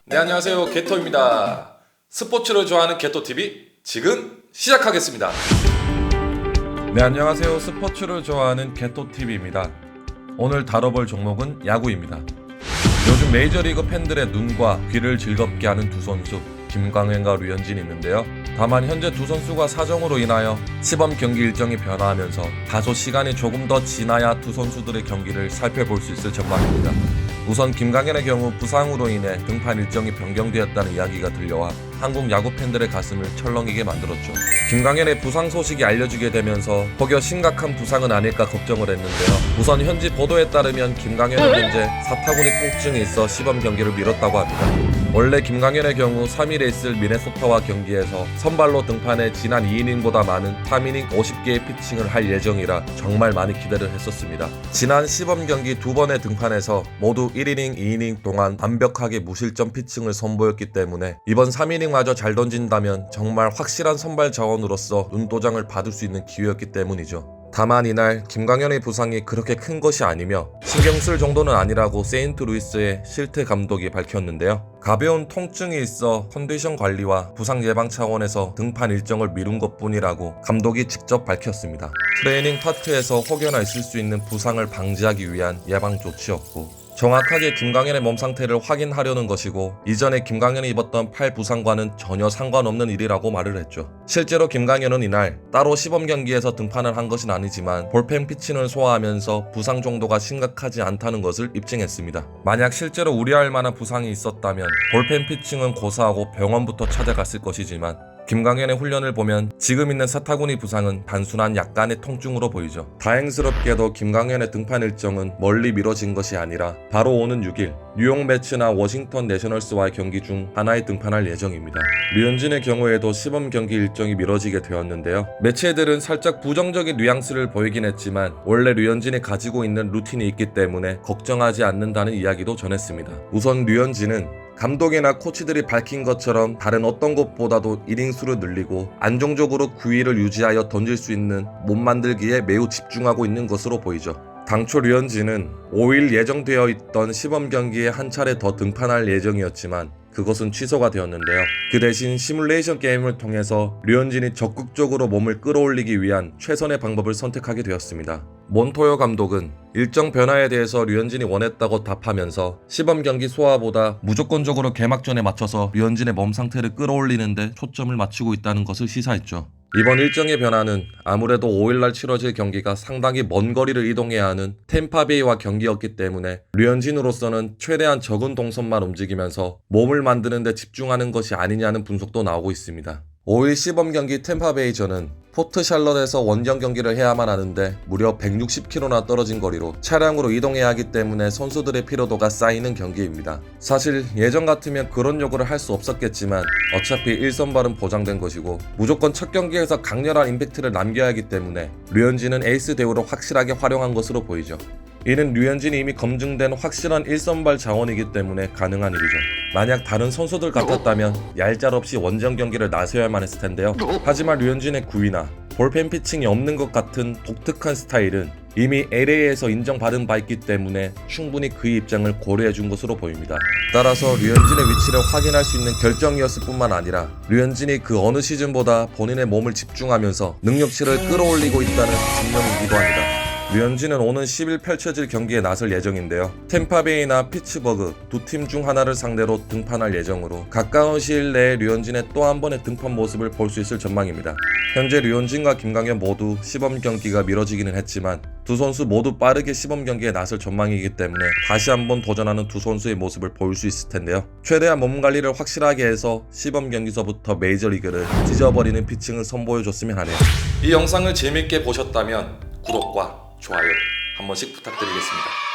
네, 안녕하세요. 게토입니다. 스포츠를 좋아하는 게토TV 지금 시작하겠습니다. 네, 안녕하세요. 스포츠를 좋아하는 게토TV입니다. 오늘 다뤄볼 종목은 야구입니다. 요즘 메이저리그 팬들의 눈과 귀를 즐겁게 하는 두 선수 김광현과 류현진이 있는데요. 다만 현재 두 선수가 사정으로 인하여 시범 경기 일정이 변화하면서 다소 시간이 조금 더 지나야 두 선수들의 경기를 살펴볼 수 있을 전망입니다. 우선 김광현의 경우 부상으로 인해 등판 일정이 변경되었다는 이야기가 들려와 한국 야구 팬들의 가슴을 철렁이게 만들었죠. 김광현의 부상 소식이 알려지게 되면서 혹여 심각한 부상은 아닐까 걱정을 했는데요. 우선 현지 보도에 따르면 김광현은 현재 사타구니 통증이 있어 시범 경기를 미뤘다고 합니다. 원래 김광현의 경우 3일에 있을 미네소타와 경기에서 선발로 등판해 지난 2이닝보다 많은 3이닝 50개의 피칭을 할 예정이라 정말 많이 기대를 했었습니다. 지난 시범 경기 두 번의 등판에서 모두 1이닝, 2이닝 동안 완벽하게 무실점 피칭을 선보였기 때문에 이번 3이닝마저 잘 던진다면 정말 확실한 선발 자원으로서 눈도장을 받을 수 있는 기회였기 때문이죠. 다만 이날 김광현의 부상이 그렇게 큰 것이 아니며 신경 쓸 정도는 아니라고 세인트루이스의 실트 감독이 밝혔는데요. 가벼운 통증이 있어 컨디션 관리와 부상 예방 차원에서 등판 일정을 미룬 것뿐이라고 감독이 직접 밝혔습니다. 트레이닝 파트에서 혹여나 있을 수 있는 부상을 방지하기 위한 예방 조치였고 정확하게 김광현의 몸 상태를 확인하려는 것이고 이전에 김광현이 입었던 팔 부상과는 전혀 상관없는 일이라고 말을 했죠. 실제로 김광현은 이날 따로 시범 경기에서 등판을 한 것은 아니지만 볼펜 피칭을 소화하면서 부상 정도가 심각하지 않다는 것을 입증했습니다. 만약 실제로 우려할 만한 부상이 있었다면 볼펜 피칭은 고사하고 병원부터 찾아갔을 것이지만 김광현의 훈련을 보면 지금 있는 사타구니 부상은 단순한 약간의 통증으로 보이죠. 다행스럽게도 김광현의 등판 일정은 멀리 미뤄진 것이 아니라 바로 오는 6일 뉴욕 매츠나 워싱턴 내셔널스와의 경기 중 하나에 등판할 예정입니다. 류현진의 경우에도 시범 경기 일정이 미뤄지게 되었는데요. 매체들은 살짝 부정적인 뉘앙스를 보이긴 했지만 원래 류현진이 가지고 있는 루틴이 있기 때문에 걱정하지 않는다는 이야기도 전했습니다. 우선 류현진은 감독이나 코치들이 밝힌 것처럼 다른 어떤 것보다도 이닝 수를 늘리고 안정적으로 구위를 유지하여 던질 수 있는 몸 만들기에 매우 집중하고 있는 것으로 보이죠. 당초 류현진은 5일 예정되어 있던 시범 경기에 한 차례 더 등판할 예정이었지만 그것은 취소가 되었는데요. 그 대신 시뮬레이션 게임을 통해서 류현진이 적극적으로 몸을 끌어올리기 위한 최선의 방법을 선택하게 되었습니다. 몬토요 감독은 일정 변화에 대해서 류현진이 원했다고 답하면서 시범 경기 소화보다 무조건적으로 개막전에 맞춰서 류현진의 몸 상태를 끌어올리는 데 초점을 맞추고 있다는 것을 시사했죠. 이번 일정의 변화는 아무래도 5일날 치러질 경기가 상당히 먼 거리를 이동해야 하는 템파베이와 경기였기 때문에 류현진으로서는 최대한 적은 동선만 움직이면서 몸을 만드는 데 집중하는 것이 아니냐는 분석도 나오고 있습니다. 5일 시범 경기 템파베이전은 포트 샬럿에서 원정 경기를 해야만 하는데 무려 160km나 떨어진 거리로 차량으로 이동해야 하기 때문에 선수들의 피로도가 쌓이는 경기입니다. 사실 예전 같으면 그런 요구를 할 수 없었겠지만 어차피 1선발은 보장된 것이고 무조건 첫 경기에서 강렬한 임팩트를 남겨야 하기 때문에 류현진은 에이스 대우로 확실하게 활용한 것으로 보이죠. 이는 류현진이 이미 검증된 확실한 1선발 자원이기 때문에 가능한 일이죠. 만약 다른 선수들 같았다면 얄짤없이 원정 경기를 나서야만 했을 텐데요. 하지만 류현진의 구위나 볼펜 피칭이 없는 것 같은 독특한 스타일은 이미 LA에서 인정받은 바 있기 때문에 충분히 그의 입장을 고려해준 것으로 보입니다. 따라서 류현진의 위치를 확인할 수 있는 결정이었을 뿐만 아니라 류현진이 그 어느 시즌보다 본인의 몸을 집중하면서 능력치를 끌어올리고 있다는 증명이기도 합니다. 류현진은 오는 10일 펼쳐질 경기에 나설 예정인데요. 템파베이나 피츠버그 두 팀 중 하나를 상대로 등판할 예정으로 가까운 시일 내에 류현진의 또 한 번의 등판 모습을 볼 수 있을 전망입니다. 현재 류현진과 김광현 모두 시범 경기가 미뤄지기는 했지만 두 선수 모두 빠르게 시범 경기에 나설 전망이기 때문에 다시 한번 도전하는 두 선수의 모습을 볼 수 있을 텐데요. 최대한 몸 관리를 확실하게 해서 시범 경기서부터 메이저리그를 찢어버리는 피칭을 선보여줬으면 하네요. 이 영상을 재밌게 보셨다면 구독과 좋아요 한 번씩 부탁드리겠습니다.